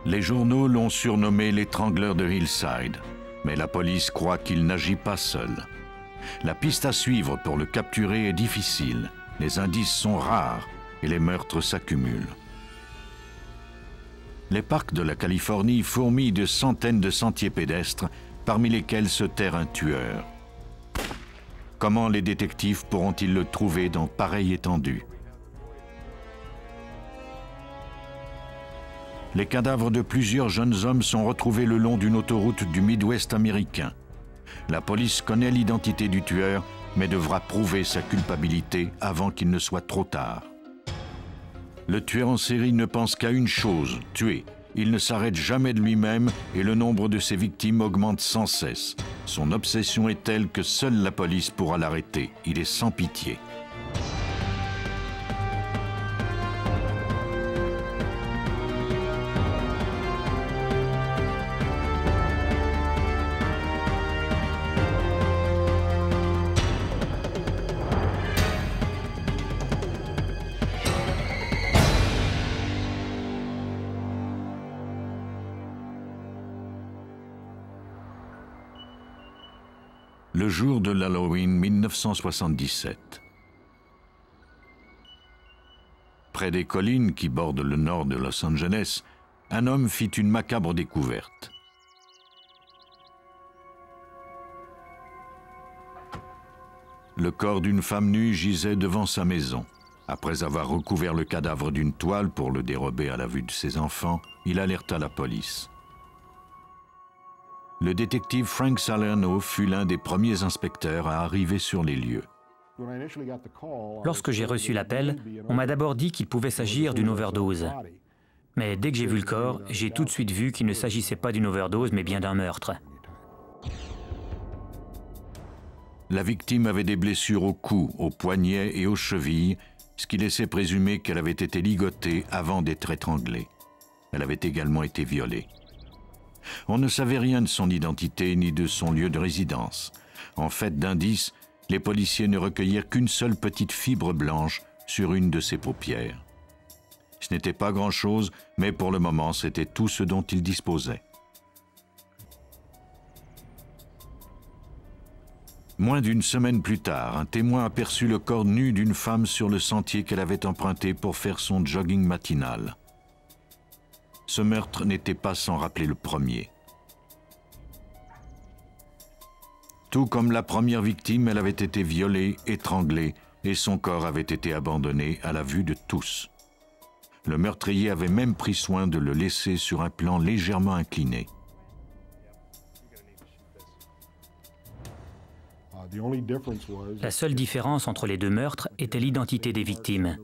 Les journaux l'ont surnommé l'étrangleur de Hillside, mais la police croit qu'il n'agit pas seul. La piste à suivre pour le capturer est difficile, les indices sont rares et les meurtres s'accumulent. Les parcs de la Californie fourmillent de centaines de sentiers pédestres, parmi lesquels se terre un tueur. Comment les détectives pourront-ils le trouver dans pareille étendue? Les cadavres de plusieurs jeunes hommes sont retrouvés le long d'une autoroute du Midwest américain. La police connaît l'identité du tueur, mais devra prouver sa culpabilité avant qu'il ne soit trop tard. Le tueur en série ne pense qu'à une chose, tuer. Il ne s'arrête jamais de lui-même et le nombre de ses victimes augmente sans cesse. Son obsession est telle que seule la police pourra l'arrêter. Il est sans pitié. Le jour de l'Halloween 1977. Près des collines qui bordent le nord de Los Angeles, un homme fit une macabre découverte. Le corps d'une femme nue gisait devant sa maison. Après avoir recouvert le cadavre d'une toile pour le dérober à la vue de ses enfants, il alerta la police. Le détective Frank Salerno fut l'un des premiers inspecteurs à arriver sur les lieux. Lorsque j'ai reçu l'appel, on m'a d'abord dit qu'il pouvait s'agir d'une overdose. Mais dès que j'ai vu le corps, j'ai tout de suite vu qu'il ne s'agissait pas d'une overdose, mais bien d'un meurtre. La victime avait des blessures au cou, aux poignets et aux chevilles, ce qui laissait présumer qu'elle avait été ligotée avant d'être étranglée. Elle avait également été violée. On ne savait rien de son identité ni de son lieu de résidence. En fait d'indices, les policiers ne recueillirent qu'une seule petite fibre blanche sur une de ses paupières. Ce n'était pas grand-chose, mais pour le moment, c'était tout ce dont ils disposaient. Moins d'une semaine plus tard, un témoin aperçut le corps nu d'une femme sur le sentier qu'elle avait emprunté pour faire son jogging matinal. Ce meurtre n'était pas sans rappeler le premier. Tout comme la première victime, elle avait été violée, étranglée, et son corps avait été abandonné à la vue de tous. Le meurtrier avait même pris soin de le laisser sur un plan légèrement incliné. La seule différence entre les deux meurtres était l'identité des victimes.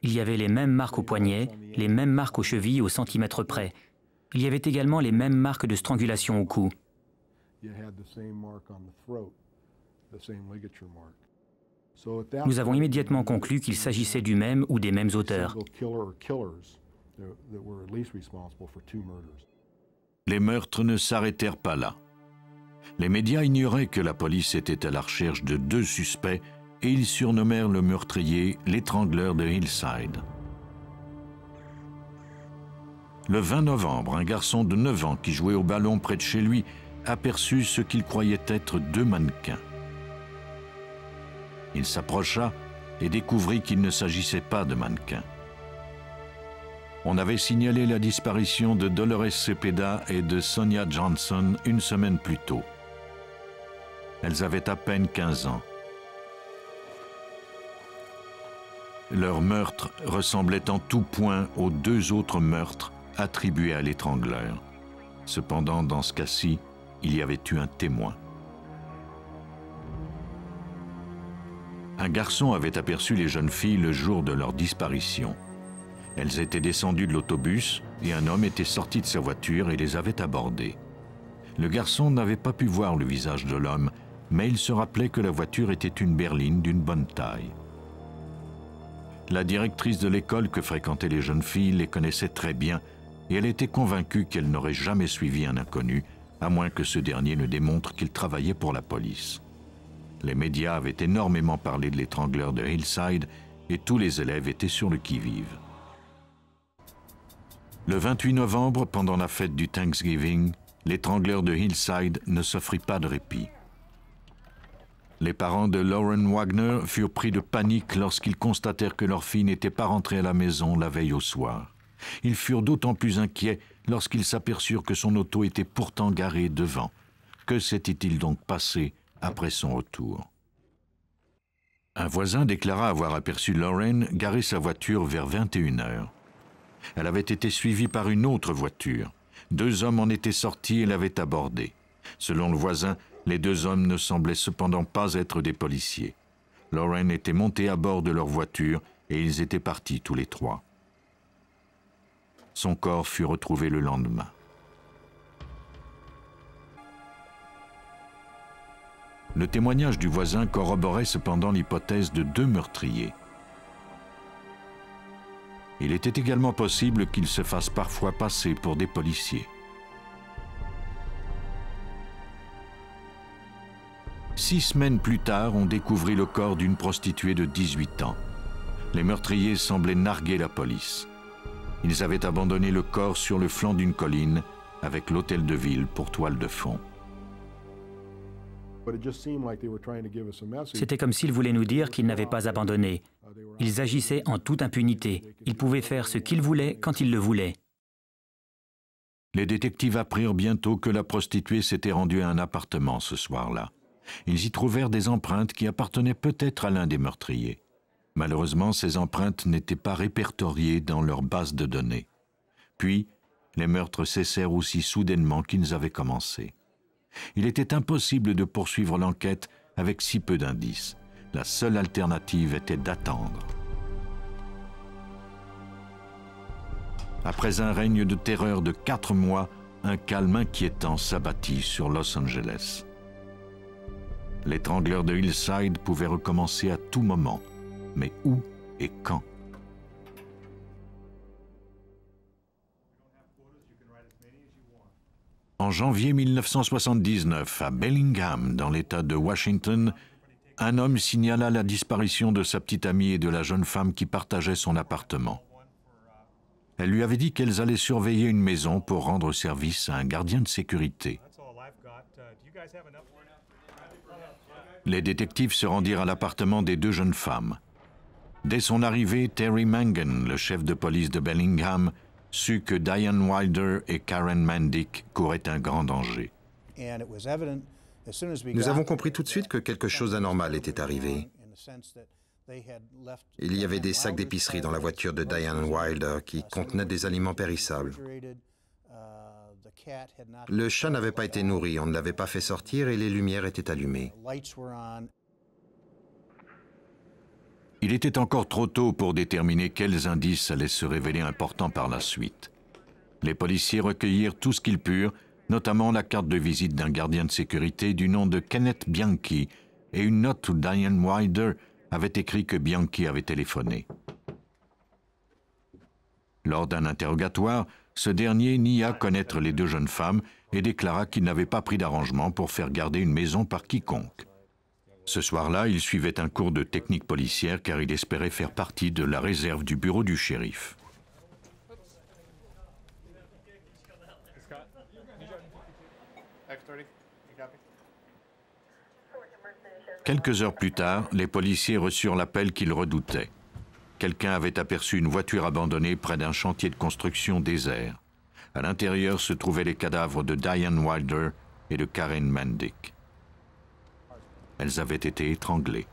Il y avait les mêmes marques aux poignets, les mêmes marques aux chevilles au centimètre près. Il y avait également les mêmes marques de strangulation au cou. Nous avons immédiatement conclu qu'il s'agissait du même ou des mêmes auteurs. Les meurtres ne s'arrêtèrent pas là. Les médias ignoraient que la police était à la recherche de deux suspects et ils surnommèrent le meurtrier l'étrangleur de Hillside. Le 20 novembre, un garçon de 9 ans qui jouait au ballon près de chez lui aperçut ce qu'il croyait être deux mannequins. Il s'approcha et découvrit qu'il ne s'agissait pas de mannequins. On avait signalé la disparition de Dolores Cepeda et de Sonia Johnson une semaine plus tôt. Elles avaient à peine 15 ans. Leur meurtre ressemblait en tout point aux deux autres meurtres attribués à l'étrangleur. Cependant, dans ce cas-ci, il y avait eu un témoin. Un garçon avait aperçu les jeunes filles le jour de leur disparition. Elles étaient descendues de l'autobus et un homme était sorti de sa voiture et les avait abordées. Le garçon n'avait pas pu voir le visage de l'homme, mais il se rappelait que la voiture était une berline d'une bonne taille. La directrice de l'école que fréquentaient les jeunes filles les connaissait très bien et elle était convaincue qu'elle n'aurait jamais suivi un inconnu, à moins que ce dernier ne démontre qu'il travaillait pour la police. Les médias avaient énormément parlé de l'étrangleur de Hillside et tous les élèves étaient sur le qui-vive. Le 28 novembre, pendant la fête du Thanksgiving, l'étrangleur de Hillside ne s'offrit pas de répit. Les parents de Lauren Wagner furent pris de panique lorsqu'ils constatèrent que leur fille n'était pas rentrée à la maison la veille au soir. Ils furent d'autant plus inquiets lorsqu'ils s'aperçurent que son auto était pourtant garée devant. Que s'était-il donc passé après son retour? Un voisin déclara avoir aperçu Lauren garer sa voiture vers 21 h. Elle avait été suivie par une autre voiture. 2 hommes en étaient sortis et l'avaient abordée. Selon le voisin, les 2 hommes ne semblaient cependant pas être des policiers. Lauren était montée à bord de leur voiture et ils étaient partis tous les 3. Son corps fut retrouvé le lendemain. Le témoignage du voisin corroborait cependant l'hypothèse de 2 meurtriers. Il était également possible qu'ils se fassent parfois passer pour des policiers. 6 semaines plus tard, on découvrit le corps d'une prostituée de 18 ans. Les meurtriers semblaient narguer la police. Ils avaient abandonné le corps sur le flanc d'une colline avec l'hôtel de ville pour toile de fond. C'était comme s'ils voulaient nous dire qu'ils n'avaient pas abandonné. Ils agissaient en toute impunité. Ils pouvaient faire ce qu'ils voulaient quand ils le voulaient. Les détectives apprirent bientôt que la prostituée s'était rendue à un appartement ce soir-là. Ils y trouvèrent des empreintes qui appartenaient peut-être à l'un des meurtriers. Malheureusement, ces empreintes n'étaient pas répertoriées dans leur base de données. Puis, les meurtres cessèrent aussi soudainement qu'ils avaient commencé. Il était impossible de poursuivre l'enquête avec si peu d'indices. La seule alternative était d'attendre. Après un règne de terreur de 4 mois, un calme inquiétant s'abattit sur Los Angeles. L'étrangleur de Hillside pouvait recommencer à tout moment. Mais où et quand? En janvier 1979, à Bellingham, dans l'État de Washington, un homme signala la disparition de sa petite amie et de la jeune femme qui partageait son appartement. Elle lui avait dit qu'elles allaient surveiller une maison pour rendre service à un gardien de sécurité. Les détectives se rendirent à l'appartement des 2 jeunes femmes. Dès son arrivée, Terry Mangan, le chef de police de Bellingham, sut que Diane Wilder et Karen Mandick couraient un grand danger. Nous avons compris tout de suite que quelque chose d'anormal était arrivé. Il y avait des sacs d'épicerie dans la voiture de Diane Wilder qui contenaient des aliments périssables. Le chat n'avait pas été nourri, on ne l'avait pas fait sortir et les lumières étaient allumées. Il était encore trop tôt pour déterminer quels indices allaient se révéler importants par la suite. Les policiers recueillirent tout ce qu'ils purent, notamment la carte de visite d'un gardien de sécurité du nom de Kenneth Bianchi et une note où Diane Wilder avait écrit que Bianchi avait téléphoné. Lors d'un interrogatoire, ce dernier nia connaître les 2 jeunes femmes et déclara qu'il n'avait pas pris d'arrangement pour faire garder une maison par quiconque. Ce soir-là, il suivait un cours de technique policière car il espérait faire partie de la réserve du bureau du shérif. Quelques heures plus tard, les policiers reçurent l'appel qu'ils redoutaient. Quelqu'un avait aperçu une voiture abandonnée près d'un chantier de construction désert. À l'intérieur se trouvaient les cadavres de Diane Wilder et de Karen Mandick. Elles avaient été étranglées.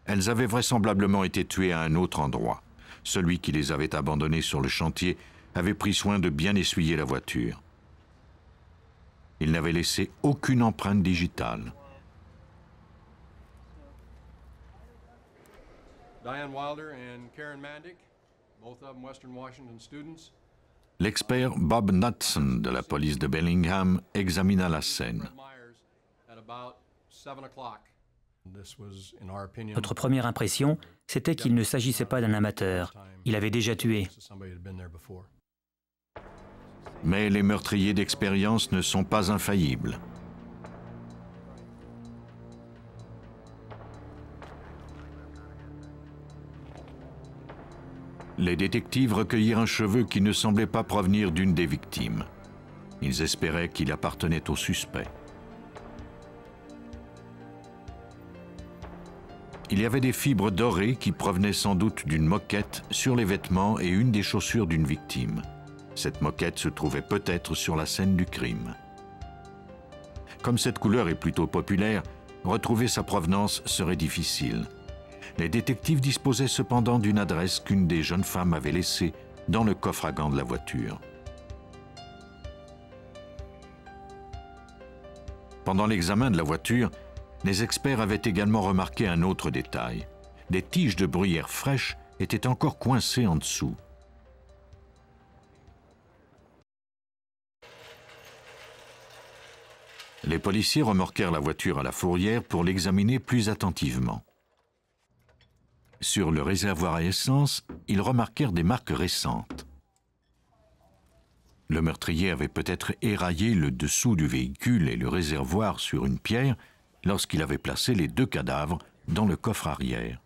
Elles avaient vraisemblablement été tuées à un autre endroit. Celui qui les avait abandonnées sur le chantier avait pris soin de bien essuyer la voiture. Il n'avait laissé aucune empreinte digitale. Diane Wilder and Karen Mandick, both of them Western Washington students. L'expert Bob Knudson de la police de Bellingham examina la scène. Notre première impression, c'était qu'il ne s'agissait pas d'un amateur. Il avait déjà tué. Mais les meurtriers d'expérience ne sont pas infaillibles. Les détectives recueillirent un cheveu qui ne semblait pas provenir d'une des victimes. Ils espéraient qu'il appartenait au suspect. Il y avait des fibres dorées qui provenaient sans doute d'une moquette sur les vêtements et une des chaussures d'une victime. Cette moquette se trouvait peut-être sur la scène du crime. Comme cette couleur est plutôt populaire, retrouver sa provenance serait difficile. Les détectives disposaient cependant d'une adresse qu'une des jeunes femmes avait laissée dans le coffre à gants de la voiture. Pendant l'examen de la voiture, les experts avaient également remarqué un autre détail. Des tiges de bruyère fraîches étaient encore coincées en dessous. Les policiers remorquèrent la voiture à la fourrière pour l'examiner plus attentivement. Sur le réservoir à essence, ils remarquèrent des marques récentes. Le meurtrier avait peut-être éraillé le dessous du véhicule et le réservoir sur une pierre lorsqu'il avait placé les deux cadavres dans le coffre arrière.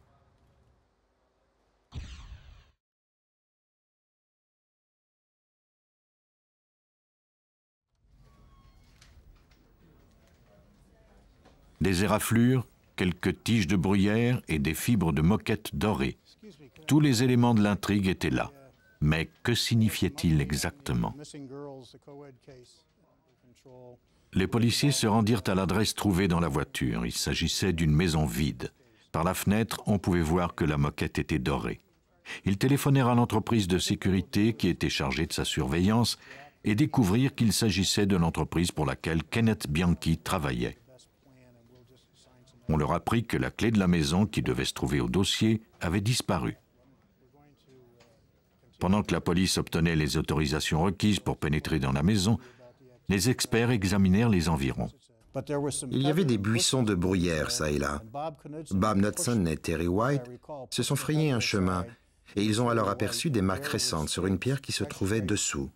Des éraflures, quelques tiges de bruyère et des fibres de moquette dorées. Tous les éléments de l'intrigue étaient là. Mais que signifiait-il exactement? Les policiers se rendirent à l'adresse trouvée dans la voiture. Il s'agissait d'une maison vide. Par la fenêtre, on pouvait voir que la moquette était dorée. Ils téléphonèrent à l'entreprise de sécurité qui était chargée de sa surveillance et découvrirent qu'il s'agissait de l'entreprise pour laquelle Kenneth Bianchi travaillait. On leur apprit que la clé de la maison qui devait se trouver au dossier avait disparu. Pendant que la police obtenait les autorisations requises pour pénétrer dans la maison, les experts examinèrent les environs. Il y avait des buissons de bruyère, ça et là. Bob Knudson et Terry White se sont frayés un chemin et ils ont alors aperçu des marques récentes sur une pierre qui se trouvait dessous.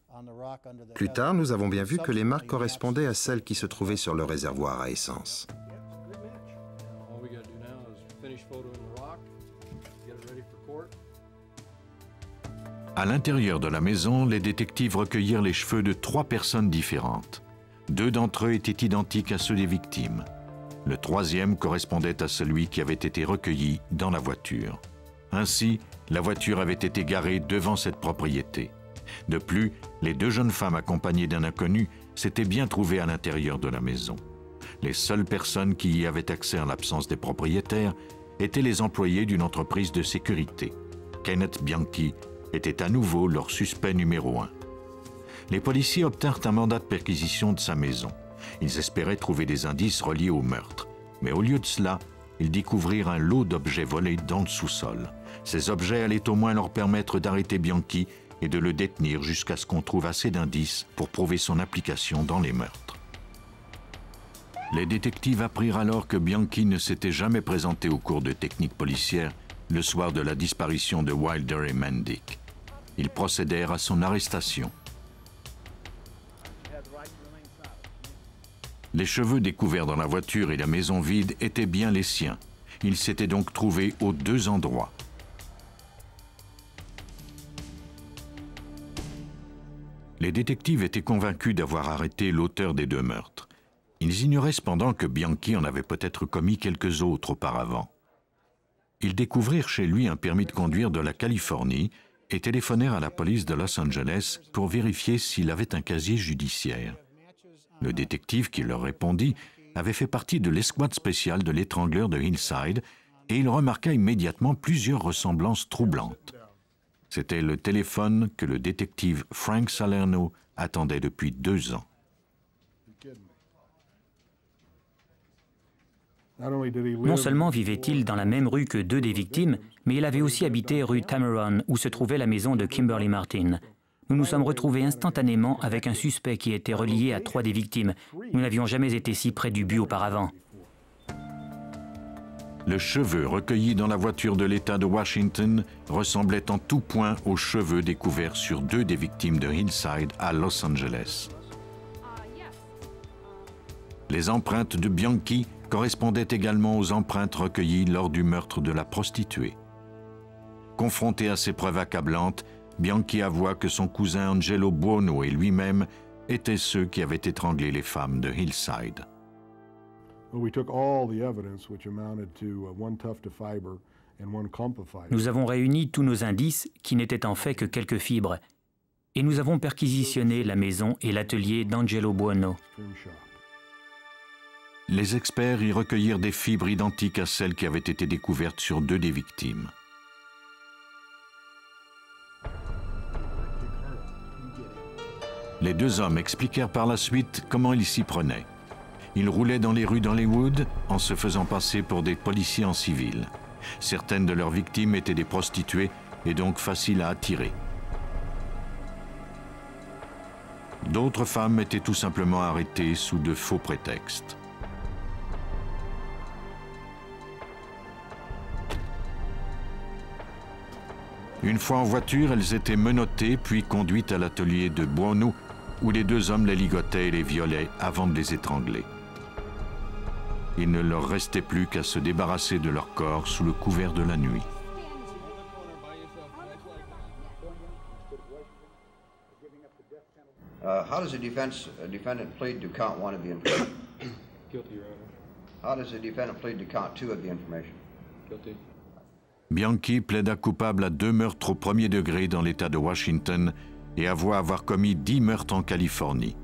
Plus tard, nous avons bien vu que les marques correspondaient à celles qui se trouvaient sur le réservoir à essence. À l'intérieur de la maison, les détectives recueillirent les cheveux de 3 personnes différentes. 2 d'entre eux étaient identiques à ceux des victimes. Le 3e correspondait à celui qui avait été recueilli dans la voiture. Ainsi, la voiture avait été garée devant cette propriété. De plus, les 2 jeunes femmes accompagnées d'un inconnu s'étaient bien trouvées à l'intérieur de la maison. Les seules personnes qui y avaient accès en l'absence des propriétaires étaient les employés d'une entreprise de sécurité. Kenneth Bianchi était à nouveau leur suspect numéro 1. Les policiers obtinrent un mandat de perquisition de sa maison. Ils espéraient trouver des indices reliés au meurtre. Mais au lieu de cela, ils découvrirent un lot d'objets volés dans le sous-sol. Ces objets allaient au moins leur permettre d'arrêter Bianchi et de le détenir jusqu'à ce qu'on trouve assez d'indices pour prouver son implication dans les meurtres. Les détectives apprirent alors que Bianchi ne s'était jamais présenté au cours de techniques policières le soir de la disparition de Wilder et Mandic. Ils procédèrent à son arrestation. Les cheveux découverts dans la voiture et la maison vide étaient bien les siens. Ils s'étaient donc trouvés aux 2 endroits. Les détectives étaient convaincus d'avoir arrêté l'auteur des 2 meurtres. Ils ignoraient cependant que Bianchi en avait peut-être commis quelques autres auparavant. Ils découvrirent chez lui un permis de conduire de la Californie et téléphonèrent à la police de Los Angeles pour vérifier s'il avait un casier judiciaire. Le détective qui leur répondit avait fait partie de l'escouade spéciale de l'étrangleur de Hillside et il remarqua immédiatement plusieurs ressemblances troublantes. C'était le téléphone que le détective Frank Salerno attendait depuis 2 ans. Non seulement vivait-il dans la même rue que 2 des victimes, mais il avait aussi habité rue Tameron, où se trouvait la maison de Kimberly Martin. Nous nous sommes retrouvés instantanément avec un suspect qui était relié à 3 des victimes. Nous n'avions jamais été si près du but auparavant. Le cheveu recueilli dans la voiture de l'État de Washington ressemblait en tout point aux cheveux découverts sur 2 des victimes de Hillside à Los Angeles. Les empreintes de Bianchi correspondaient également aux empreintes recueillies lors du meurtre de la prostituée. Confronté à ces preuves accablantes, Bianchi avoua que son cousin Angelo Buono et lui-même étaient ceux qui avaient étranglé les femmes de Hillside. Nous avons réuni tous nos indices, qui n'étaient en fait que quelques fibres, et nous avons perquisitionné la maison et l'atelier d'Angelo Buono. Les experts y recueillirent des fibres identiques à celles qui avaient été découvertes sur 2 des victimes. Les 2 hommes expliquèrent par la suite comment ils s'y prenaient. Ils roulaient dans les rues d'Hollywood en se faisant passer pour des policiers en civil. Certaines de leurs victimes étaient des prostituées et donc faciles à attirer. D'autres femmes étaient tout simplement arrêtées sous de faux prétextes. Une fois en voiture, elles étaient menottées puis conduites à l'atelier de Buono, où les 2 hommes les ligotaient et les violaient avant de les étrangler. Il ne leur restait plus qu'à se débarrasser de leur corps sous le couvert de la nuit. How does a defendant plead to count 1 of the information? Guilty, Your Honor. How does a defendant plead to count 2 of the information? Guilty. Bianchi plaida coupable à 2 meurtres au premier degré dans l'État de Washington et avoua avoir commis 10 meurtres en Californie.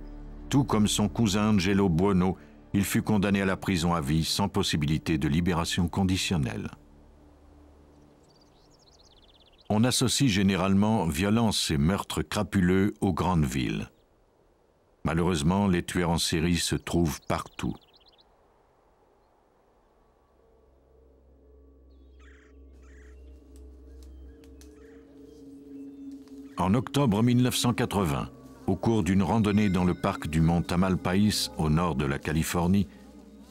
Tout comme son cousin Angelo Buono, il fut condamné à la prison à vie sans possibilité de libération conditionnelle. On associe généralement violence et meurtres crapuleux aux grandes villes. Malheureusement, les tueurs en série se trouvent partout. En octobre 1980, au cours d'une randonnée dans le parc du mont Tamalpais, au nord de la Californie,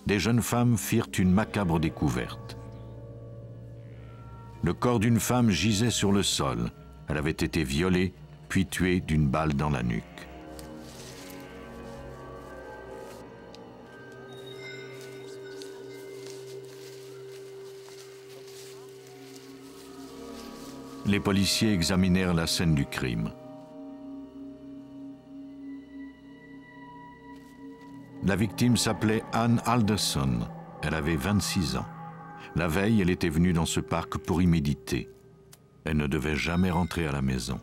des jeunes femmes firent une macabre découverte. Le corps d'une femme gisait sur le sol. Elle avait été violée, puis tuée d'une balle dans la nuque. Les policiers examinèrent la scène du crime. La victime s'appelait Ann Alderson. Elle avait 26 ans. La veille, elle était venue dans ce parc pour y méditer. Elle ne devait jamais rentrer à la maison.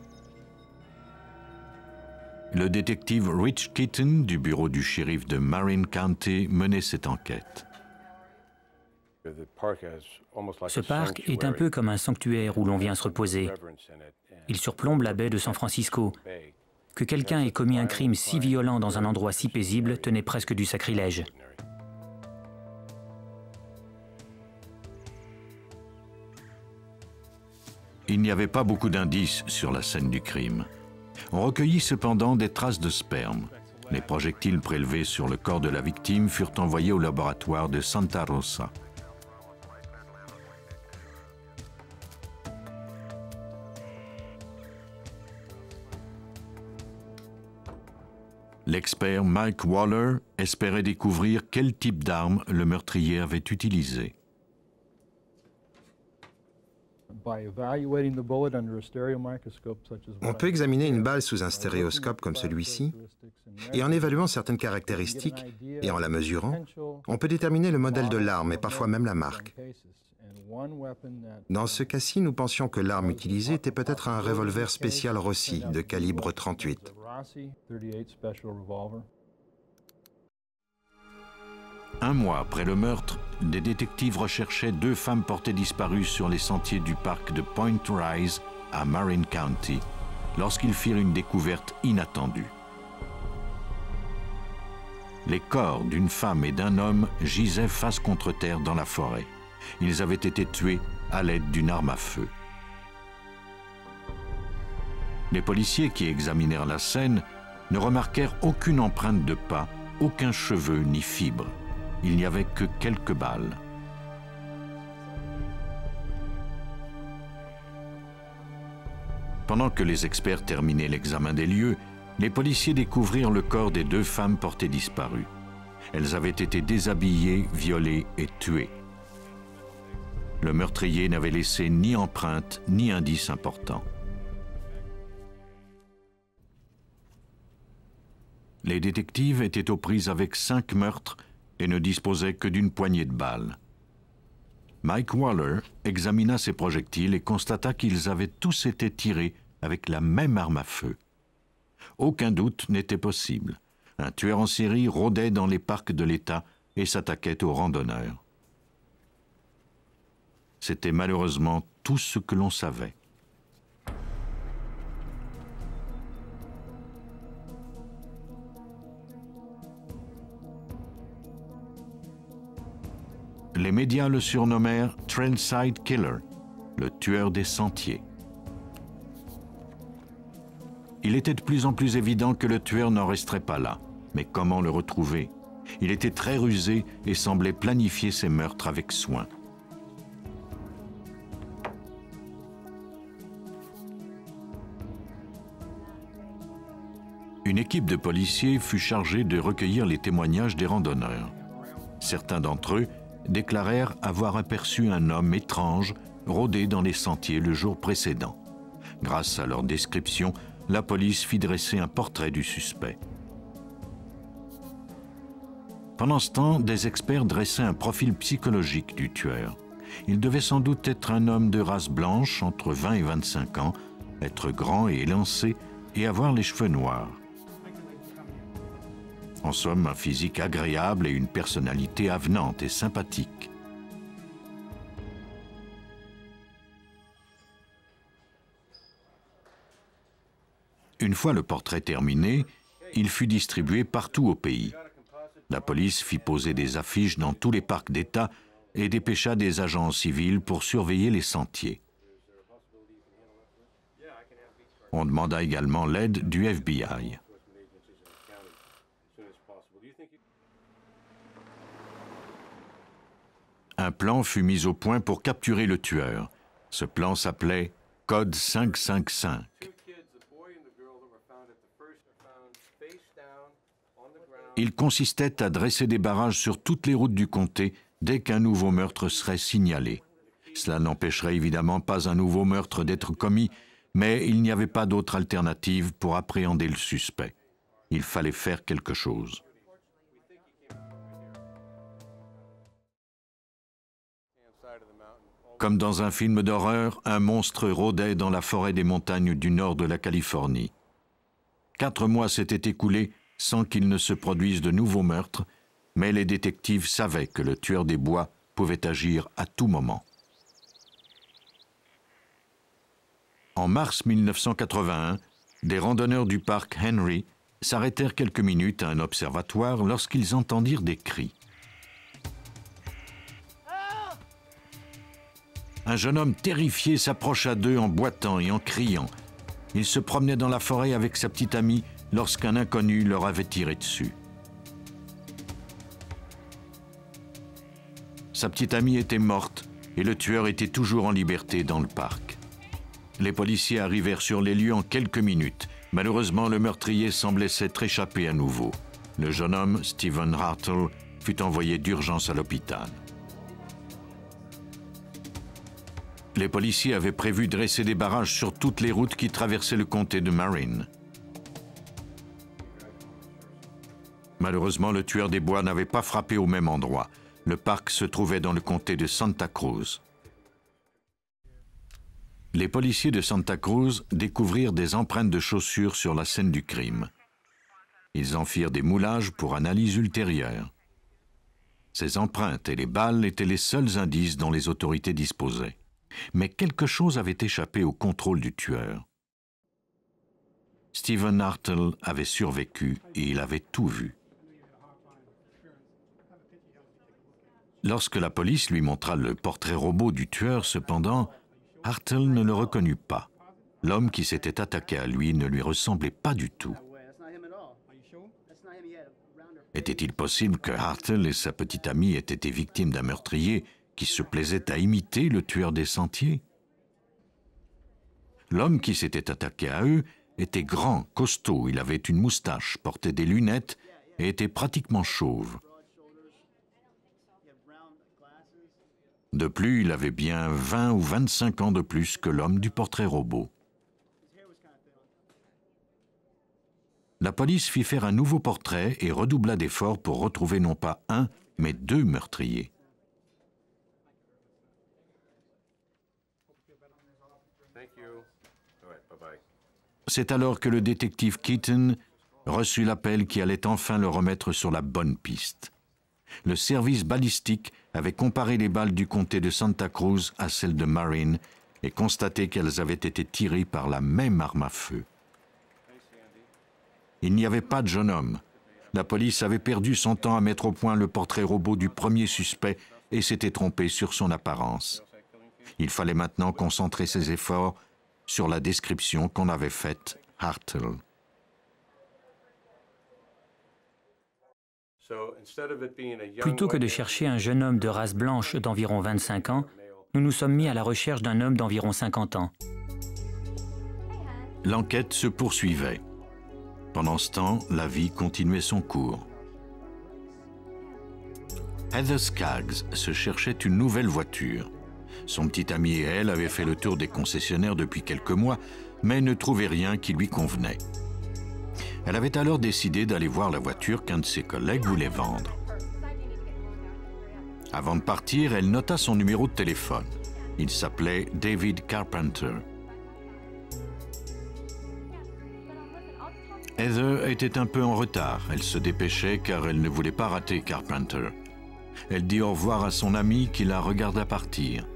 Le détective Rich Keaton, du bureau du shérif de Marin County, menait cette enquête. Ce parc est un peu comme un sanctuaire où l'on vient se reposer. Il surplombe la baie de San Francisco. Que quelqu'un ait commis un crime si violent dans un endroit si paisible tenait presque du sacrilège. Il n'y avait pas beaucoup d'indices sur la scène du crime. On recueillit cependant des traces de sperme. Les projectiles prélevés sur le corps de la victime furent envoyés au laboratoire de Santa Rosa. L'expert Mike Waller espérait découvrir quel type d'arme le meurtrier avait utilisé. On peut examiner une balle sous un stéréoscope comme celui-ci, et en évaluant certaines caractéristiques et en la mesurant, on peut déterminer le modèle de l'arme et parfois même la marque. Dans ce cas-ci, nous pensions que l'arme utilisée était peut-être un revolver spécial Rossi de calibre 38. Un mois après le meurtre, des détectives recherchaient 2 femmes portées disparues sur les sentiers du parc de Point Rise à Marin County, lorsqu'ils firent une découverte inattendue. Les corps d'une femme et d'un homme gisaient face contre terre dans la forêt. Ils avaient été tués à l'aide d'une arme à feu. Les policiers qui examinèrent la scène ne remarquèrent aucune empreinte de pas, aucun cheveu ni fibre. Il n'y avait que quelques balles. Pendant que les experts terminaient l'examen des lieux, les policiers découvrirent le corps des 2 femmes portées disparues. Elles avaient été déshabillées, violées et tuées. Le meurtrier n'avait laissé ni empreinte ni indice important. Les détectives étaient aux prises avec 5 meurtres et ne disposaient que d'une poignée de balles. Mike Waller examina ces projectiles et constata qu'ils avaient tous été tirés avec la même arme à feu. Aucun doute n'était possible. Un tueur en série rôdait dans les parcs de l'État et s'attaquait aux randonneurs. C'était malheureusement tout ce que l'on savait. Les médias le surnommèrent Trailside Killer, le tueur des sentiers. Il était de plus en plus évident que le tueur n'en resterait pas là. Mais comment le retrouver? Il était très rusé et semblait planifier ses meurtres avec soin. Une équipe de policiers fut chargée de recueillir les témoignages des randonneurs. Certains d'entre eux déclarèrent avoir aperçu un homme étrange rôder dans les sentiers le jour précédent. Grâce à leur description, la police fit dresser un portrait du suspect. Pendant ce temps, des experts dressaient un profil psychologique du tueur. Il devait sans doute être un homme de race blanche, entre 20 et 25 ans, être grand et élancé et avoir les cheveux noirs. En somme, un physique agréable et une personnalité avenante et sympathique. Une fois le portrait terminé, il fut distribué partout au pays. La police fit poser des affiches dans tous les parcs d'État et dépêcha des agents civils pour surveiller les sentiers. On demanda également l'aide du FBI. Un plan fut mis au point pour capturer le tueur. Ce plan s'appelait Code 555. Il consistait à dresser des barrages sur toutes les routes du comté dès qu'un nouveau meurtre serait signalé. Cela n'empêcherait évidemment pas un nouveau meurtre d'être commis, mais il n'y avait pas d'autre alternative pour appréhender le suspect. Il fallait faire quelque chose. Comme dans un film d'horreur, un monstre rôdait dans la forêt des montagnes du nord de la Californie. 4 mois s'étaient écoulés sans qu'il ne se produise de nouveaux meurtres, mais les détectives savaient que le tueur des bois pouvait agir à tout moment. En mars 1981, des randonneurs du parc Henry s'arrêtèrent quelques minutes à un observatoire lorsqu'ils entendirent des cris. Un jeune homme terrifié s'approcha d'eux en boitant et en criant. Il se promenait dans la forêt avec sa petite amie lorsqu'un inconnu leur avait tiré dessus. Sa petite amie était morte et le tueur était toujours en liberté dans le parc. Les policiers arrivèrent sur les lieux en quelques minutes. Malheureusement, le meurtrier semblait s'être échappé à nouveau. Le jeune homme, Stephen Hartle, fut envoyé d'urgence à l'hôpital. Les policiers avaient prévu de dresser des barrages sur toutes les routes qui traversaient le comté de Marin. Malheureusement, le tueur des bois n'avait pas frappé au même endroit. Le parc se trouvait dans le comté de Santa Cruz. Les policiers de Santa Cruz découvrirent des empreintes de chaussures sur la scène du crime. Ils en firent des moulages pour analyse ultérieure. Ces empreintes et les balles étaient les seuls indices dont les autorités disposaient. Mais quelque chose avait échappé au contrôle du tueur. Stephen Hartle avait survécu et il avait tout vu. Lorsque la police lui montra le portrait robot du tueur, cependant, Hartle ne le reconnut pas. L'homme qui s'était attaqué à lui ne lui ressemblait pas du tout. Était-il possible que Hartle et sa petite amie aient été victimes d'un meurtrier qui se plaisait à imiter le tueur des sentiers? L'homme qui s'était attaqué à eux était grand, costaud, il avait une moustache, portait des lunettes et était pratiquement chauve. De plus, il avait bien 20 ou 25 ans de plus que l'homme du portrait robot. La police fit faire un nouveau portrait et redoubla d'efforts pour retrouver non pas un, mais deux meurtriers. C'est alors que le détective Keaton reçut l'appel qui allait enfin le remettre sur la bonne piste. Le service balistique avait comparé les balles du comté de Santa Cruz à celles de Marin et constaté qu'elles avaient été tirées par la même arme à feu. Il n'y avait pas de jeune homme. La police avait perdu son temps à mettre au point le portrait robot du premier suspect et s'était trompée sur son apparence. Il fallait maintenant concentrer ses efforts sur la description qu'on avait faite Hartle. Plutôt que de chercher un jeune homme de race blanche d'environ 25 ans, nous nous sommes mis à la recherche d'un homme d'environ 50 ans. L'enquête se poursuivait. Pendant ce temps, la vie continuait son cours. Heather Skaggs se cherchait une nouvelle voiture. Son petit ami et elle avaient fait le tour des concessionnaires depuis quelques mois, mais ne trouvaient rien qui lui convenait. Elle avait alors décidé d'aller voir la voiture qu'un de ses collègues voulait vendre. Avant de partir, elle nota son numéro de téléphone. Il s'appelait David Carpenter. Heather était un peu en retard. Elle se dépêchait car elle ne voulait pas rater Carpenter. Elle dit au revoir à son ami qui la regarda partir.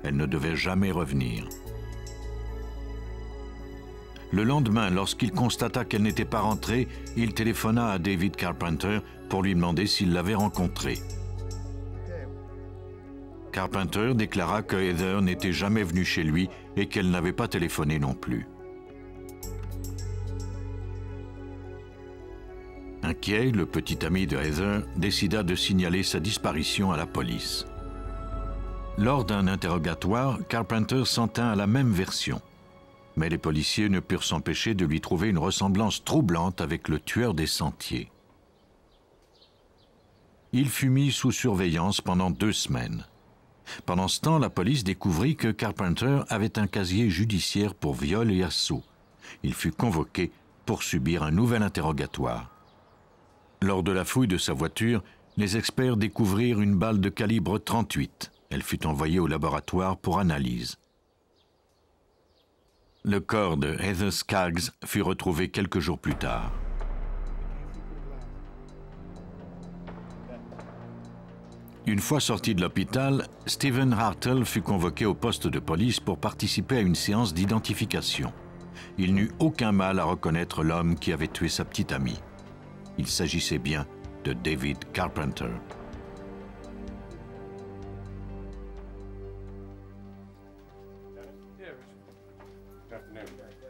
Elle ne devait jamais revenir. Le lendemain, lorsqu'il constata qu'elle n'était pas rentrée, il téléphona à David Carpenter pour lui demander s'il l'avait rencontrée. Carpenter déclara que Heather n'était jamais venue chez lui et qu'elle n'avait pas téléphoné non plus. Inquiet, le petit ami de Heather décida de signaler sa disparition à la police. Lors d'un interrogatoire, Carpenter s'en tint à la même version. Mais les policiers ne purent s'empêcher de lui trouver une ressemblance troublante avec le tueur des sentiers. Il fut mis sous surveillance pendant 2 semaines. Pendant ce temps, la police découvrit que Carpenter avait un casier judiciaire pour viol et assaut. Il fut convoqué pour subir un nouvel interrogatoire. Lors de la fouille de sa voiture, les experts découvrirent une balle de calibre 38. Elle fut envoyée au laboratoire pour analyse. Le corps de Heather Skaggs fut retrouvé quelques jours plus tard. Une fois sorti de l'hôpital, Stephen Hartle fut convoqué au poste de police pour participer à une séance d'identification. Il n'eut aucun mal à reconnaître l'homme qui avait tué sa petite amie. Il s'agissait bien de David Carpenter.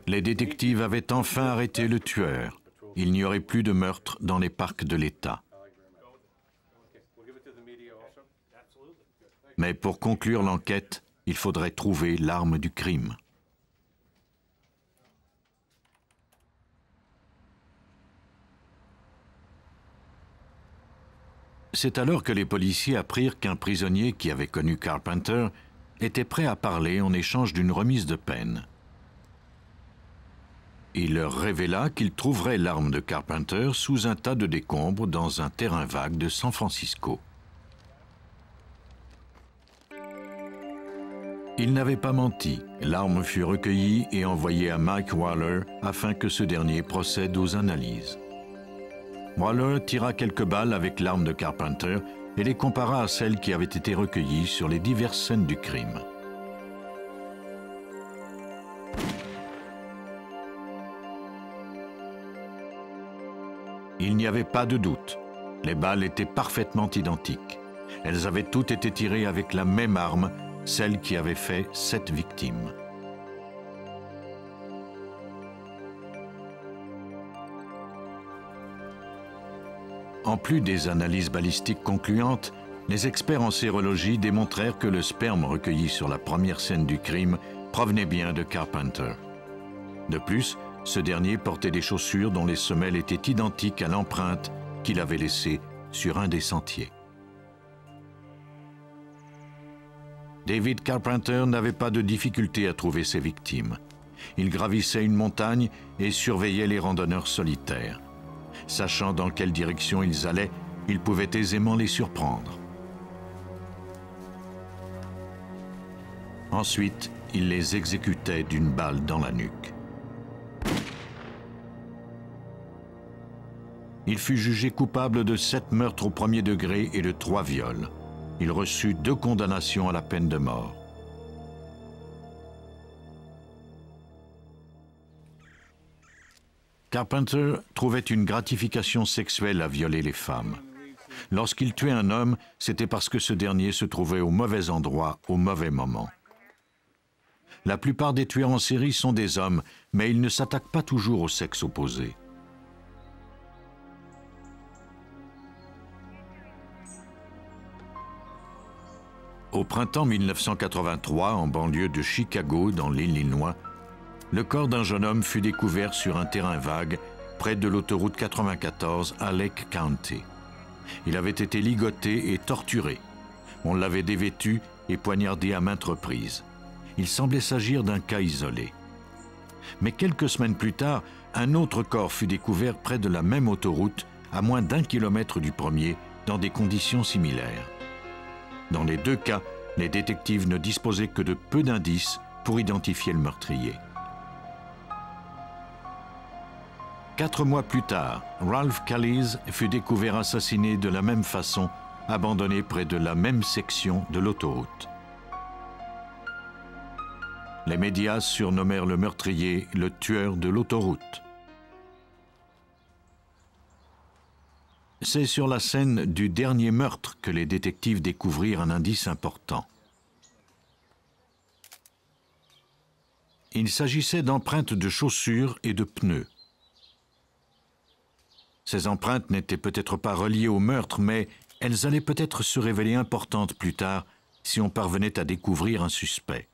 Les détectives avaient enfin arrêté le tueur. Il n'y aurait plus de meurtre dans les parcs de l'État. Mais pour conclure l'enquête, il faudrait trouver l'arme du crime. C'est alors que les policiers apprirent qu'un prisonnier qui avait connu Carpenter était prêt à parler en échange d'une remise de peine. Il leur révéla qu'il trouverait l'arme de Carpenter sous un tas de décombres dans un terrain vague de San Francisco. Il n'avait pas menti. L'arme fut recueillie et envoyée à Mike Waller afin que ce dernier procède aux analyses. Waller tira quelques balles avec l'arme de Carpenter et les compara à celles qui avaient été recueillies sur les diverses scènes du crime. Il n'y avait pas de doute. Les balles étaient parfaitement identiques. Elles avaient toutes été tirées avec la même arme, celle qui avait fait 7 victimes. En plus des analyses balistiques concluantes, les experts en sérologie démontrèrent que le sperme recueilli sur la première scène du crime provenait bien de Carpenter. De plus, ce dernier portait des chaussures dont les semelles étaient identiques à l'empreinte qu'il avait laissée sur un des sentiers. David Carpenter n'avait pas de difficulté à trouver ses victimes. Il gravissait une montagne et surveillait les randonneurs solitaires. Sachant dans quelle direction ils allaient, il pouvait aisément les surprendre. Ensuite, il les exécutait d'une balle dans la nuque. Il fut jugé coupable de 7 meurtres au premier degré et de 3 viols. Il reçut 2 condamnations à la peine de mort. Carpenter trouvait une gratification sexuelle à violer les femmes. Lorsqu'il tuait un homme, c'était parce que ce dernier se trouvait au mauvais endroit, au mauvais moment. La plupart des tueurs en série sont des hommes, mais ils ne s'attaquent pas toujours au sexe opposé. Au printemps 1983, en banlieue de Chicago, dans l'Illinois, le corps d'un jeune homme fut découvert sur un terrain vague près de l'autoroute 94 à Lake County. Il avait été ligoté et torturé. On l'avait dévêtu et poignardé à maintes reprises. Il semblait s'agir d'un cas isolé. Mais quelques semaines plus tard, un autre corps fut découvert près de la même autoroute, à moins d'1 kilomètre du premier, dans des conditions similaires. Dans les 2 cas, les détectives ne disposaient que de peu d'indices pour identifier le meurtrier. 4 mois plus tard, Ralph Callies fut découvert assassiné de la même façon, abandonné près de la même section de l'autoroute. Les médias surnommèrent le meurtrier le tueur de l'autoroute. C'est sur la scène du dernier meurtre que les détectives découvrirent un indice important. Il s'agissait d'empreintes de chaussures et de pneus. Ces empreintes n'étaient peut-être pas reliées au meurtre, mais elles allaient peut-être se révéler importantes plus tard si on parvenait à découvrir un suspect.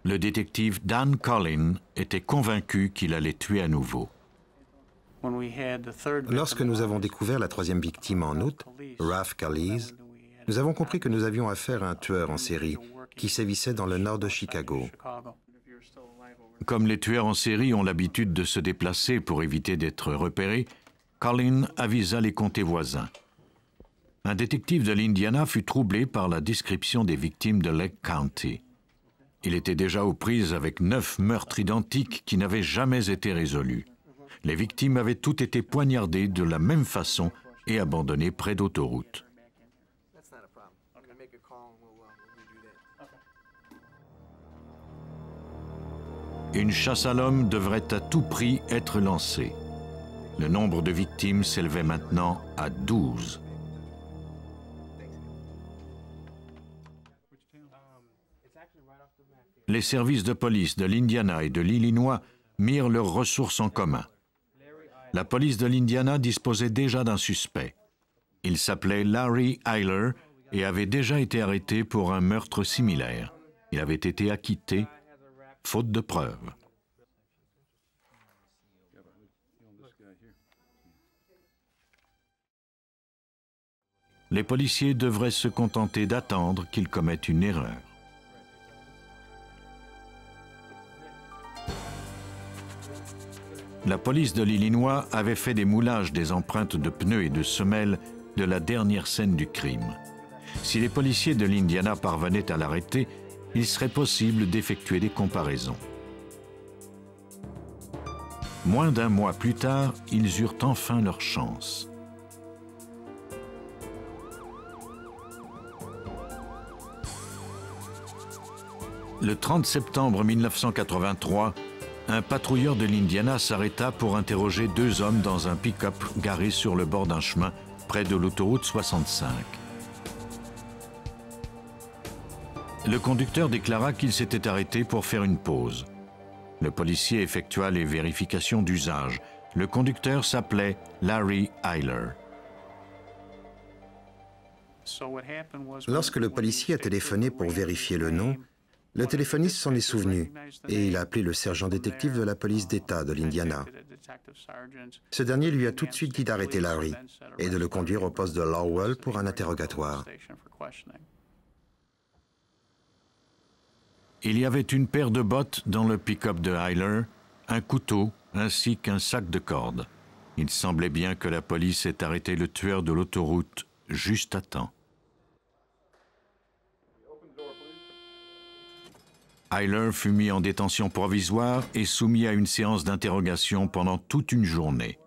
Le détective Dan Collin était convaincu qu'il allait tuer à nouveau. Lorsque nous avons découvert la 3e victime en août, Ralph Callies, nous avons compris que nous avions affaire à un tueur en série qui sévissait dans le nord de Chicago. Comme les tueurs en série ont l'habitude de se déplacer pour éviter d'être repérés, Collin avisa les comtés voisins. Un détective de l'Indiana fut troublé par la description des victimes de Lake County. Il était déjà aux prises avec 9 meurtres identiques qui n'avaient jamais été résolus. Les victimes avaient toutes été poignardées de la même façon et abandonnées près d'autoroutes. Une chasse à l'homme devrait à tout prix être lancée. Le nombre de victimes s'élevait maintenant à 12. Les services de police de l'Indiana et de l'Illinois mirent leurs ressources en commun. La police de l'Indiana disposait déjà d'un suspect. Il s'appelait Larry Eyler et avait déjà été arrêté pour un meurtre similaire. Il avait été acquitté, faute de preuves. Les policiers devraient se contenter d'attendre qu'il commette une erreur. La police de l'Illinois avait fait des moulages des empreintes de pneus et de semelles de la dernière scène du crime. Si les policiers de l'Indiana parvenaient à l'arrêter, il serait possible d'effectuer des comparaisons. Moins d'1 mois plus tard, ils eurent enfin leur chance. Le 30 septembre 1983, un patrouilleur de l'Indiana s'arrêta pour interroger 2 hommes dans un pick-up garé sur le bord d'un chemin près de l'autoroute 65. Le conducteur déclara qu'il s'était arrêté pour faire une pause. Le policier effectua les vérifications d'usage. Le conducteur s'appelait Larry Eyler. Lorsque le policier a téléphoné pour vérifier le nom, Le téléphoniste s'en est souvenu et il a appelé le sergent détective de la police d'État de l'Indiana. Ce dernier lui a tout de suite dit d'arrêter Larry et de le conduire au poste de Lowell pour un interrogatoire. Il y avait une paire de bottes dans le pick-up de Hyler, un couteau ainsi qu'un sac de cordes. Il semblait bien que la police ait arrêté le tueur de l'autoroute juste à temps. Hyler fut mis en détention provisoire et soumis à une séance d'interrogation pendant toute une journée.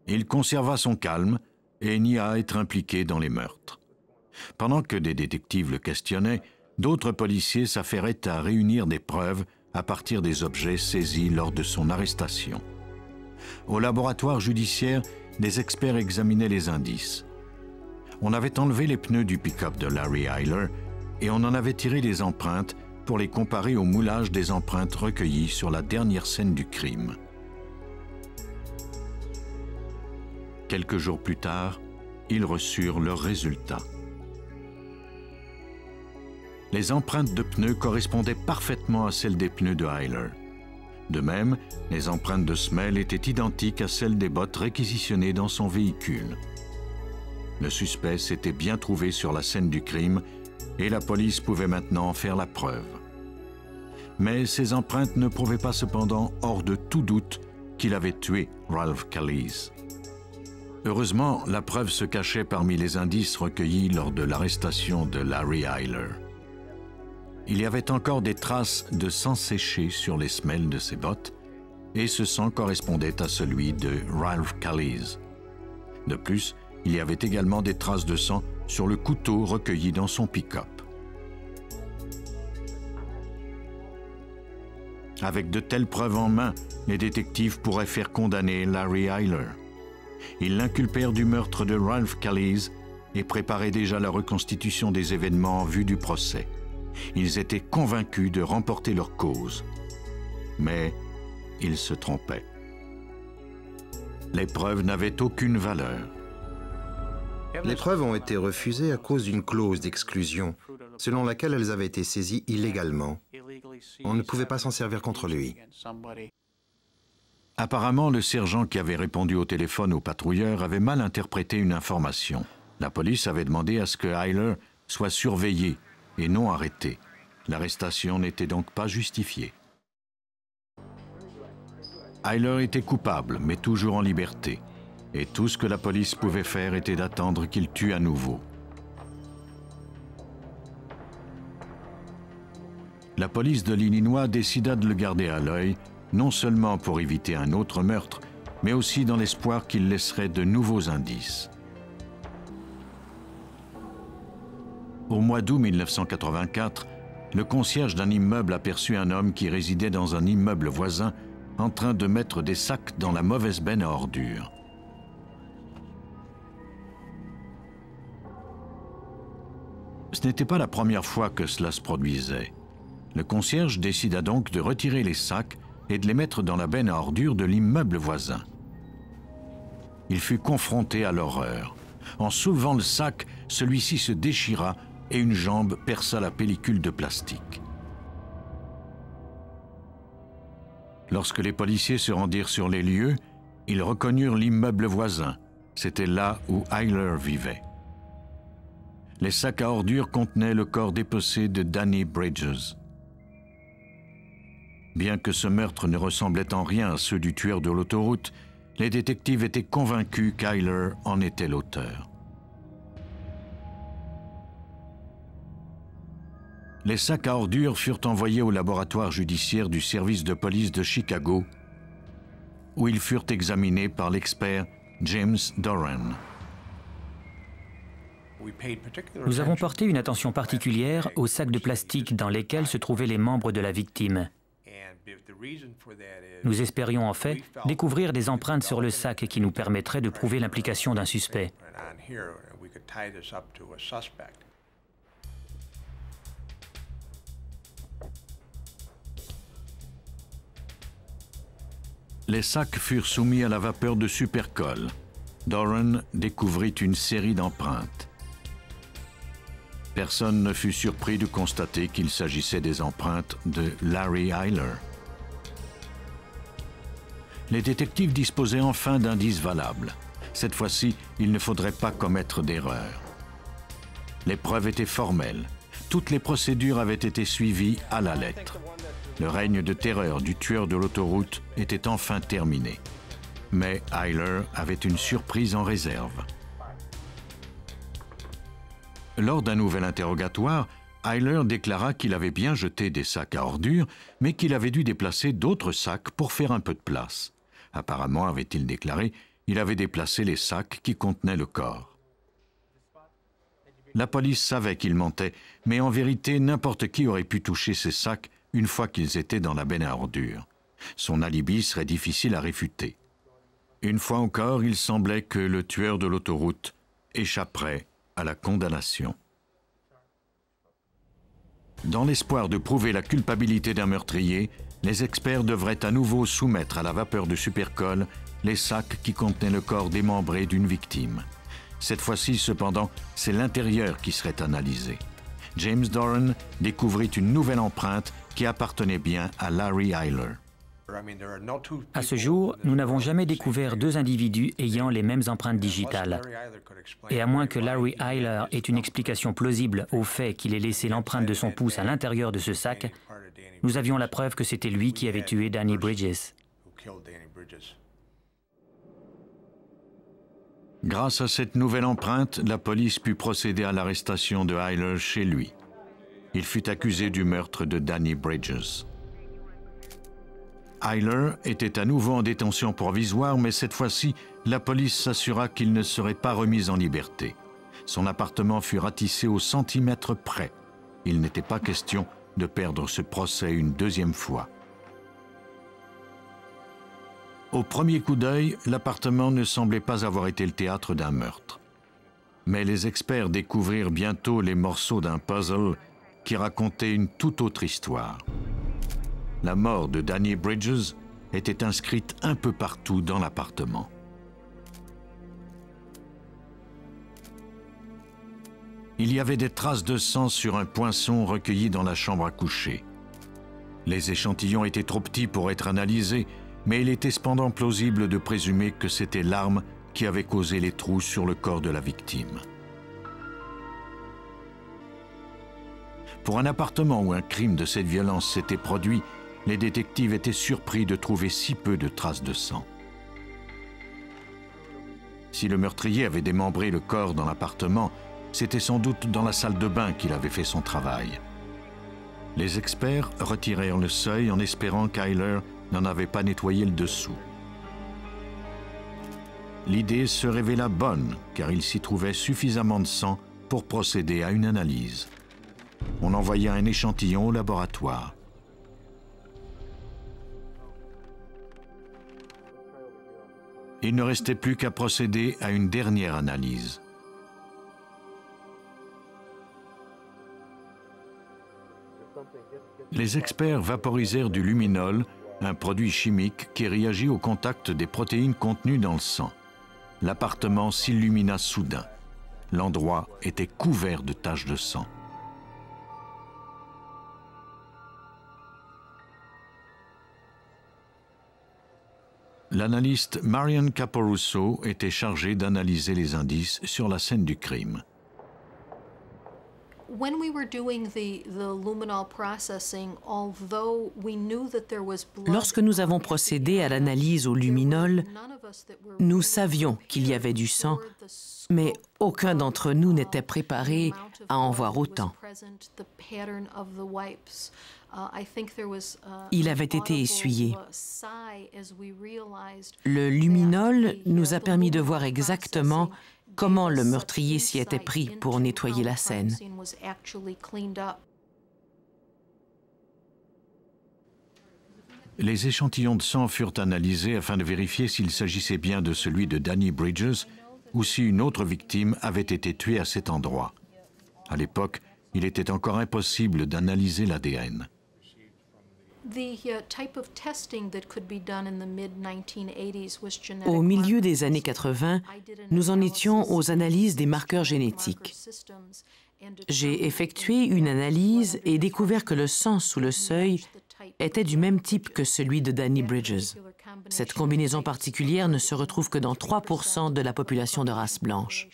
Il conserva son calme et nia être impliqué dans les meurtres. Pendant que des détectives le questionnaient, d'autres policiers s'affairaient à réunir des preuves à partir des objets saisis lors de son arrestation. Au laboratoire judiciaire, des experts examinaient les indices. On avait enlevé les pneus du pick-up de Larry Hyler et on en avait tiré des empreintes pour les comparer au moulage des empreintes recueillies sur la dernière scène du crime. Quelques jours plus tard, ils reçurent leurs résultats. Les empreintes de pneus correspondaient parfaitement à celles des pneus de Hyler. De même, les empreintes de semelles étaient identiques à celles des bottes réquisitionnées dans son véhicule. Le suspect s'était bien trouvé sur la scène du crime et la police pouvait maintenant en faire la preuve. Mais ces empreintes ne prouvaient pas cependant hors de tout doute qu'il avait tué Ralph Kalisz. Heureusement, la preuve se cachait parmi les indices recueillis lors de l'arrestation de Larry Hyler. Il y avait encore des traces de sang séché sur les semelles de ses bottes et ce sang correspondait à celui de Ralph Kalisz. De plus, il y avait également des traces de sang sur le couteau recueilli dans son pick-up. Avec de telles preuves en main, les détectives pourraient faire condamner Larry Hyler. Ils l'inculpèrent du meurtre de Ralph Kalisz et préparaient déjà la reconstitution des événements en vue du procès. Ils étaient convaincus de remporter leur cause. Mais ils se trompaient. Les preuves n'avaient aucune valeur. Les preuves ont été refusées à cause d'une clause d'exclusion, selon laquelle elles avaient été saisies illégalement. On ne pouvait pas s'en servir contre lui. Apparemment, le sergent qui avait répondu au téléphone au patrouilleur avait mal interprété une information. La police avait demandé à ce que Hyler soit surveillé et non arrêté. L'arrestation n'était donc pas justifiée. Hyler était coupable, mais toujours en liberté. Et tout ce que la police pouvait faire était d'attendre qu'il tue à nouveau. La police de l'Illinois décida de le garder à l'œil, non seulement pour éviter un autre meurtre, mais aussi dans l'espoir qu'il laisserait de nouveaux indices. Au mois d'août 1984, le concierge d'un immeuble aperçut un homme qui résidait dans un immeuble voisin en train de mettre des sacs dans la mauvaise benne à ordures. Ce n'était pas la première fois que cela se produisait. Le concierge décida donc de retirer les sacs et de les mettre dans la benne à ordures de l'immeuble voisin. Il fut confronté à l'horreur. En soulevant le sac, celui-ci se déchira et une jambe perça la pellicule de plastique. Lorsque les policiers se rendirent sur les lieux, ils reconnurent l'immeuble voisin. C'était là où Hyler vivait. Les sacs à ordures contenaient le corps dépecé de Danny Bridges. Bien que ce meurtre ne ressemblait en rien à ceux du tueur de l'autoroute, les détectives étaient convaincus qu'Hyler en était l'auteur. Les sacs à ordures furent envoyés au laboratoire judiciaire du service de police de Chicago, où ils furent examinés par l'expert James Doran. Nous avons porté une attention particulière aux sacs de plastique dans lesquels se trouvaient les membres de la victime. Nous espérions en fait découvrir des empreintes sur le sac qui nous permettraient de prouver l'implication d'un suspect. Les sacs furent soumis à la vapeur de supercolle. Doran découvrit une série d'empreintes. Personne ne fut surpris de constater qu'il s'agissait des empreintes de Larry Eyler. Les détectives disposaient enfin d'indices valables. Cette fois-ci, il ne faudrait pas commettre d'erreur. Les preuves étaient formelles. Toutes les procédures avaient été suivies à la lettre. Le règne de terreur du tueur de l'autoroute était enfin terminé. Mais Eyler avait une surprise en réserve. Lors d'un nouvel interrogatoire, Eyler déclara qu'il avait bien jeté des sacs à ordures, mais qu'il avait dû déplacer d'autres sacs pour faire un peu de place. Apparemment, avait-il déclaré, il avait déplacé les sacs qui contenaient le corps. La police savait qu'il mentait, mais en vérité, n'importe qui aurait pu toucher ces sacs une fois qu'ils étaient dans la benne à ordures. Son alibi serait difficile à réfuter. Une fois encore, il semblait que le tueur de l'autoroute échapperait à la condamnation. Dans l'espoir de prouver la culpabilité d'un meurtrier, les experts devraient à nouveau soumettre à la vapeur de supercolle les sacs qui contenaient le corps démembré d'une victime. Cette fois-ci, cependant, c'est l'intérieur qui serait analysé. James Doran découvrit une nouvelle empreinte qui appartenait bien à Larry Eyler. À ce jour, nous n'avons jamais découvert deux individus ayant les mêmes empreintes digitales. Et à moins que Larry Eyler ait une explication plausible au fait qu'il ait laissé l'empreinte de son pouce à l'intérieur de ce sac, nous avions la preuve que c'était lui qui avait tué Danny Bridges. Grâce à cette nouvelle empreinte, la police put procéder à l'arrestation de Eyler chez lui. Il fut accusé du meurtre de Danny Bridges. Eyler était à nouveau en détention provisoire, mais cette fois-ci, la police s'assura qu'il ne serait pas remis en liberté. Son appartement fut ratissé au centimètre près. Il n'était pas question de perdre ce procès une deuxième fois. Au premier coup d'œil, l'appartement ne semblait pas avoir été le théâtre d'un meurtre. Mais les experts découvrirent bientôt les morceaux d'un puzzle qui racontait une toute autre histoire. La mort de Danny Bridges était inscrite un peu partout dans l'appartement. Il y avait des traces de sang sur un poinçon recueilli dans la chambre à coucher. Les échantillons étaient trop petits pour être analysés, mais il était cependant plausible de présumer que c'était l'arme qui avait causé les trous sur le corps de la victime. Pour un appartement où un crime de cette violence s'était produit, les détectives étaient surpris de trouver si peu de traces de sang. Si le meurtrier avait démembré le corps dans l'appartement, c'était sans doute dans la salle de bain qu'il avait fait son travail. Les experts retirèrent le seuil en espérant qu'Eyler n'en avait pas nettoyé le dessous. L'idée se révéla bonne, car il s'y trouvait suffisamment de sang pour procéder à une analyse. On envoya un échantillon au laboratoire. Il ne restait plus qu'à procéder à une dernière analyse. Les experts vaporisèrent du luminol, un produit chimique qui réagit au contact des protéines contenues dans le sang. L'appartement s'illumina soudain. L'endroit était couvert de taches de sang. L'analyste Marion Caporusso était chargée d'analyser les indices sur la scène du crime. Lorsque nous avons procédé à l'analyse au luminol, nous savions qu'il y avait du sang, mais aucun d'entre nous n'était préparé à en voir autant. Il avait été essuyé. Le luminol nous a permis de voir exactement comment le meurtrier s'y était pris pour nettoyer la scène. Les échantillons de sang furent analysés afin de vérifier s'il s'agissait bien de celui de Danny Bridges ou si une autre victime avait été tuée à cet endroit. À l'époque, il était encore impossible d'analyser l'ADN. Au milieu des années 80, nous en étions aux analyses des marqueurs génétiques. J'ai effectué une analyse et découvert que le sang sous le seuil était du même type que celui de Danny Bridges. Cette combinaison particulière ne se retrouve que dans 3% de la population de race blanche.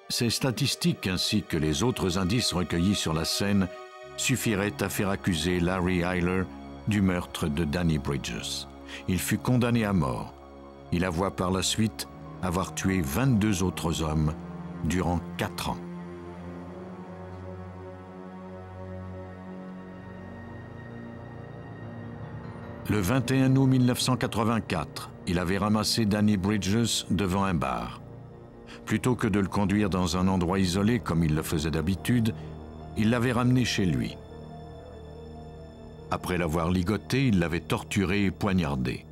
Ces statistiques ainsi que les autres indices recueillis sur la scène suffiraient à faire accuser Larry Eyler du meurtre de Danny Bridges. Il fut condamné à mort. Il avoua par la suite avoir tué 22 autres hommes durant 4 ans. Le 21 août 1984, il avait ramassé Danny Bridges devant un bar. Plutôt que de le conduire dans un endroit isolé comme il le faisait d'habitude, il l'avait ramené chez lui. Après l'avoir ligoté, il l'avait torturé et poignardé.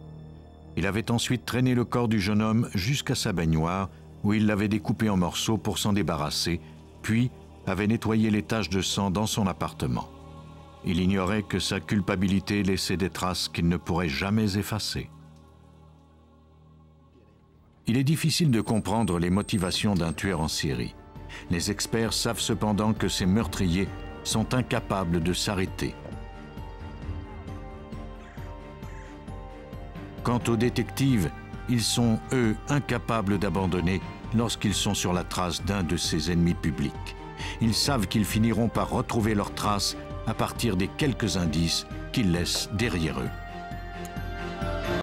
Il avait ensuite traîné le corps du jeune homme jusqu'à sa baignoire où il l'avait découpé en morceaux pour s'en débarrasser, puis avait nettoyé les taches de sang dans son appartement. Il ignorait que sa culpabilité laissait des traces qu'il ne pourrait jamais effacer. Il est difficile de comprendre les motivations d'un tueur en série. Les experts savent cependant que ces meurtriers sont incapables de s'arrêter. Quant aux détectives, ils sont, eux, incapables d'abandonner lorsqu'ils sont sur la trace d'un de ses ennemis publics. Ils savent qu'ils finiront par retrouver leurs traces à partir des quelques indices qu'ils laissent derrière eux.